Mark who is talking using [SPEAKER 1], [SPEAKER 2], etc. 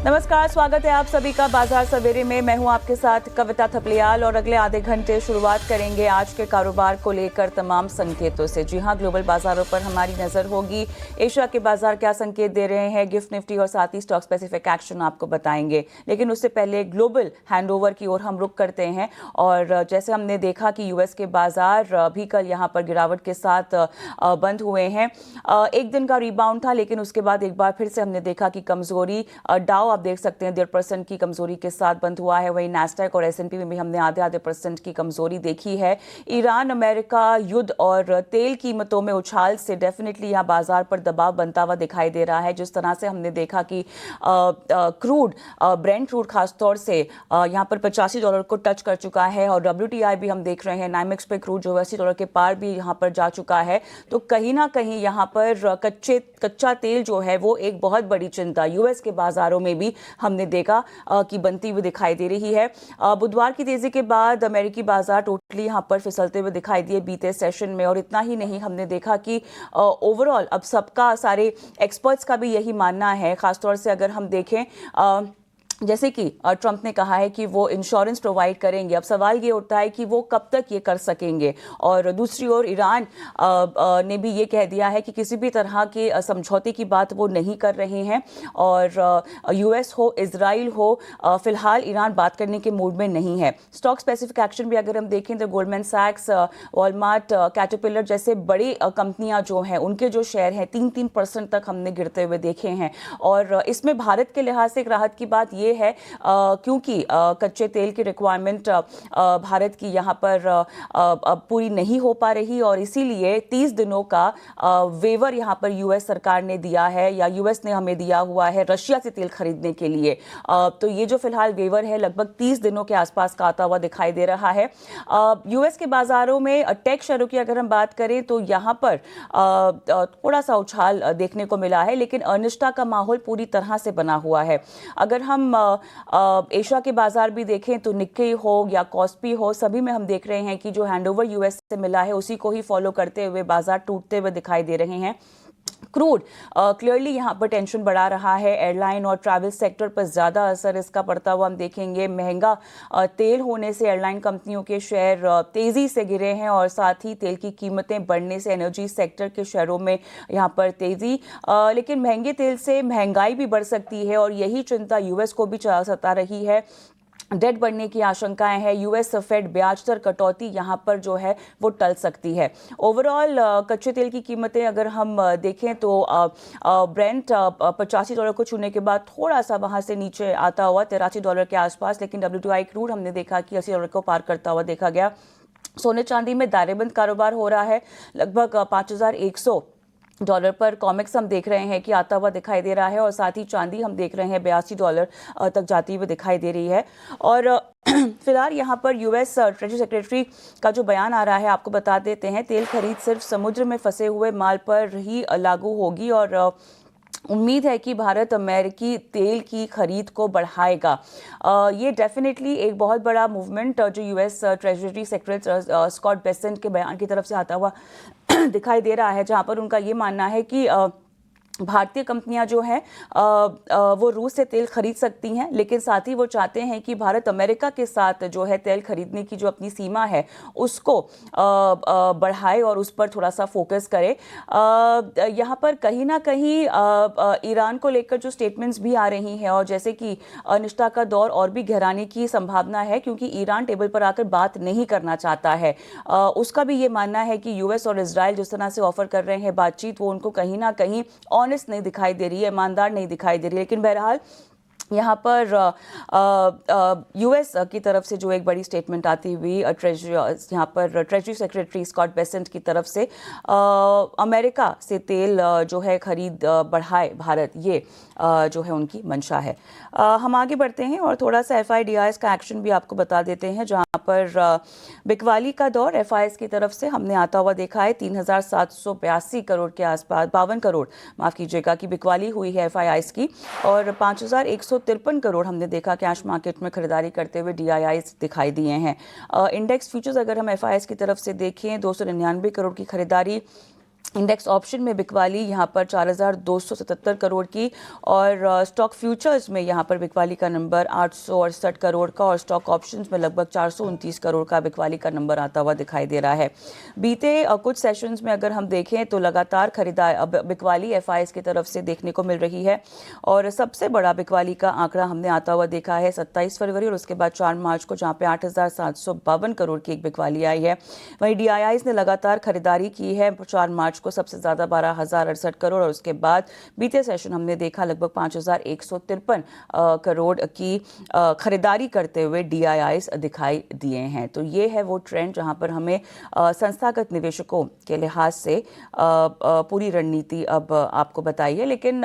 [SPEAKER 1] नमस्कार, स्वागत है आप सभी का बाजार सवेरे में। मैं हूं आपके साथ कविता थपलियाल और अगले आधे घंटे शुरुआत करेंगे आज के कारोबार को लेकर तमाम संकेतों से। जी हां, ग्लोबल बाजारों पर हमारी नजर होगी। एशिया के बाजार क्या संकेत दे रहे हैं, गिफ्ट निफ्टी और साथ ही स्टॉक स्पेसिफिक एक्शन आपको बताएंगे। लेकिन उससे पहले ग्लोबल हैंडओवर की ओर हम रुख करते हैं। और जैसे हमने देखा कि यूएस के बाजार भी कल यहाँ पर गिरावट के साथ बंद हुए हैं। एक दिन का रिबाउंड था, लेकिन उसके बाद एक बार फिर से हमने देखा कि कमजोरी, डाउ आप देख सकते हैं 1.5% की कमजोरी के साथ बंद हुआ है। वहीं नैस्डैक और एस&पी में भी हमने आधे % की कमजोरी देखी है। ईरान अमेरिका युद्ध और तेल कीमतों में उछाल से डेफिनेटली यहाँ बाजार पर दबाव बनता हुआ दिखाई दे रहा है। जिस तरह से हमने देखा कि क्रूड, ब्रेंट क्रूड खासतौर से यहाँ पर $85 को टच कर चुका है और WTI भी हम देख रहे हैं, नाइमेक्स पे क्रूड जो $80 के पार भी यहाँ पर जा चुका है। तो कहीं ना कहीं यहाँ पर कच्चा तेल जो है वो एक बहुत बड़ी चिंता यूएस के बाजारों में भी हमने देखा कि बनती हुई दिखाई दे रही है। बुधवार की तेजी के बाद अमेरिकी बाजार टोटली यहां पर फिसलते हुए दिखाई दिए बीते सेशन में। और इतना ही नहीं, हमने देखा कि ओवरऑल अब सबका, सारे एक्सपर्ट्स का भी यही मानना है, खासतौर से अगर हम देखें जैसे कि ट्रंप ने कहा है कि वो इंश्योरेंस प्रोवाइड करेंगे। अब सवाल ये उठता है कि वो कब तक ये कर सकेंगे। और दूसरी ओर ईरान ने भी ये कह दिया है कि किसी भी तरह के समझौते की बात वो नहीं कर रहे हैं। और यूएस हो, इजराइल हो, फिलहाल ईरान बात करने के मूड में नहीं है। स्टॉक स्पेसिफिक एक्शन भी अगर हम देखें तो गोल्डमैन सैक्स, वॉलमार्ट, कैटरपिलर जैसे बड़ी कंपनियां जो हैं, उनके जो शेयर हैं 3% तक हमने गिरते हुए देखे हैं। और इसमें भारत के लिहाज से एक राहत की बात ये है क्योंकि कच्चे तेल की रिक्वायरमेंट भारत की यहाँ पर पूरी नहीं हो पा रही और इसीलिए 30 दिनों का वेवर यहाँ पर यूएस सरकार ने दिया है, या यूएस ने हमें दिया हुआ है रशिया से तेल खरीदने के लिए। तो ये जो फिलहाल वेवर है लगभग 30 दिनों के आसपास का आता हुआ दिखाई दे रहा है। यूएस के बाजारों में टेक शेयरों की अगर हम बात करें तो यहाँ पर थोड़ा सा उछाल देखने को मिला है, लेकिन अनिश्चितता का माहौल पूरी तरह से बना हुआ है। अगर हम एशिया के बाजार भी देखें तो निक्की हो या कॉस्पी हो, सभी में हम देख रहे हैं कि जो हैंडओवर यूएस से मिला है उसी को ही फॉलो करते हुए बाजार टूटते हुए दिखाई दे रहे हैं। क्रूड क्लियरली यहाँ पर टेंशन बढ़ा रहा है। एयरलाइन और ट्रैवल सेक्टर पर ज़्यादा असर इसका पड़ता हुआ हम देखेंगे। महंगा तेल होने से एयरलाइन कंपनियों के शेयर तेज़ी से गिरे हैं और साथ ही तेल की कीमतें बढ़ने से एनर्जी सेक्टर के शेयरों में यहाँ पर तेज़ी। लेकिन महंगे तेल से महंगाई भी बढ़ सकती है और यही चिंता यूएस को भी सता रही है। डेट बढ़ने की आशंकाएं हैं। यूएस फेड ब्याज दर कटौती यहां पर जो है वो टल सकती है। ओवरऑल कच्चे तेल की कीमतें अगर हम देखें तो ब्रेंट $85 को छूने के बाद थोड़ा सा वहां से नीचे आता हुआ $83 के आसपास, लेकिन WTI क्रूड हमने देखा कि $80 को पार करता हुआ देखा गया। सोने चांदी में दायरेबंद कारोबार हो रहा है। लगभग $5,100 पर कॉमेक्स हम देख रहे हैं कि आता हुआ दिखाई दे रहा है और साथ ही चांदी हम देख रहे हैं $82 तक जाती हुई दिखाई दे रही है। और फिलहाल यहाँ पर यूएस ट्रेजरी सेक्रेटरी का जो बयान आ रहा है आपको बता देते हैं। तेल खरीद सिर्फ समुद्र में फंसे हुए माल पर ही लागू होगी और उम्मीद है कि भारत अमेरिकी तेल की खरीद को बढ़ाएगा। ये डेफिनेटली एक बहुत बड़ा मूवमेंट जो US treasury secretary Scott Bessent के बयान की तरफ से आता हुआ दिखाई दे रहा है, जहां पर उनका ये मानना है कि भारतीय कंपनियां जो हैं वो रूस से तेल खरीद सकती हैं, लेकिन साथ ही वो चाहते हैं कि भारत अमेरिका के साथ जो है तेल खरीदने की जो अपनी सीमा है उसको बढ़ाए और उस पर थोड़ा सा फोकस करे। यहाँ पर कहीं ना कहीं ईरान को लेकर जो स्टेटमेंट्स भी आ रही हैं और जैसे कि अनिश्चितता का दौर और भी गहराने की संभावना है, क्योंकि ईरान टेबल पर आकर बात नहीं करना चाहता है। उसका भी ये मानना है कि यूएस और इजराइल जिस तरह से ऑफर कर रहे हैं बातचीत, वो उनको कहीं ना कहीं ऑनेस्ट नहीं दिखाई दे रही है, ईमानदार नहीं दिखाई दे रही है। लेकिन बहरहाल यहाँ पर यूएस की तरफ से जो एक बड़ी स्टेटमेंट आती हुई यहाँ पर ट्रेजरी सेक्रेटरी स्कॉट बेसेंट की तरफ से अमेरिका से तेल जो है खरीद बढ़ाए भारत, ये जो है उनकी मंशा है। हम आगे बढ़ते हैं और थोड़ा सा FIDIs का एक्शन भी आपको बता देते हैं, जहाँ पर बिकवाली का दौर FIs की तरफ से हमने आता हुआ देखा है। 3,782 करोड़ के आसपास, 52 करोड़ माफ़ कीजिएगा, की बिकवाली हुई है FIs की और 5,153 करोड़ हमने देखा कैश मार्केट में खरीदारी करते हुए DIIs दिखाई दिए हैं। इंडेक्स फ्यूचर्स अगर हम FIs की तरफ से देखें 299 करोड़ की खरीदारी
[SPEAKER 2] इंडेक्स ऑप्शन में बिकवाली यहाँ पर 4,277 करोड़ की और स्टॉक फ्यूचर्स में यहाँ पर बिकवाली का नंबर 868 करोड़ का और स्टॉक ऑप्शंस में लगभग 429 करोड़ का बिकवाली का नंबर आता हुआ दिखाई दे रहा है। बीते कुछ सेशंस में अगर हम देखें तो लगातार खरीदार बिकवाली एफआईएस की तरफ से देखने को मिल रही है और सबसे बड़ा बिकवाली का आंकड़ा हमने आता हुआ देखा है 27 फरवरी और उसके बाद 4 मार्च को, जहाँ पे 8,752 करोड़ की एक बिकवाली आई है। वहीं डीआईआईज ने लगातार खरीदारी की है 4 मार्च को सबसे ज़्यादा 12,068 करोड़ और उसके बाद बीते सेशन हमने देखा लगभग 5,153 करोड़ की खरीदारी करते हुए डीआईआईज दिखाई दिए हैं। तो ये है वो ट्रेंड जहां पर हमें संस्थागत निवेशकों के लिहाज से पूरी रणनीति अब आपको बताई है। लेकिन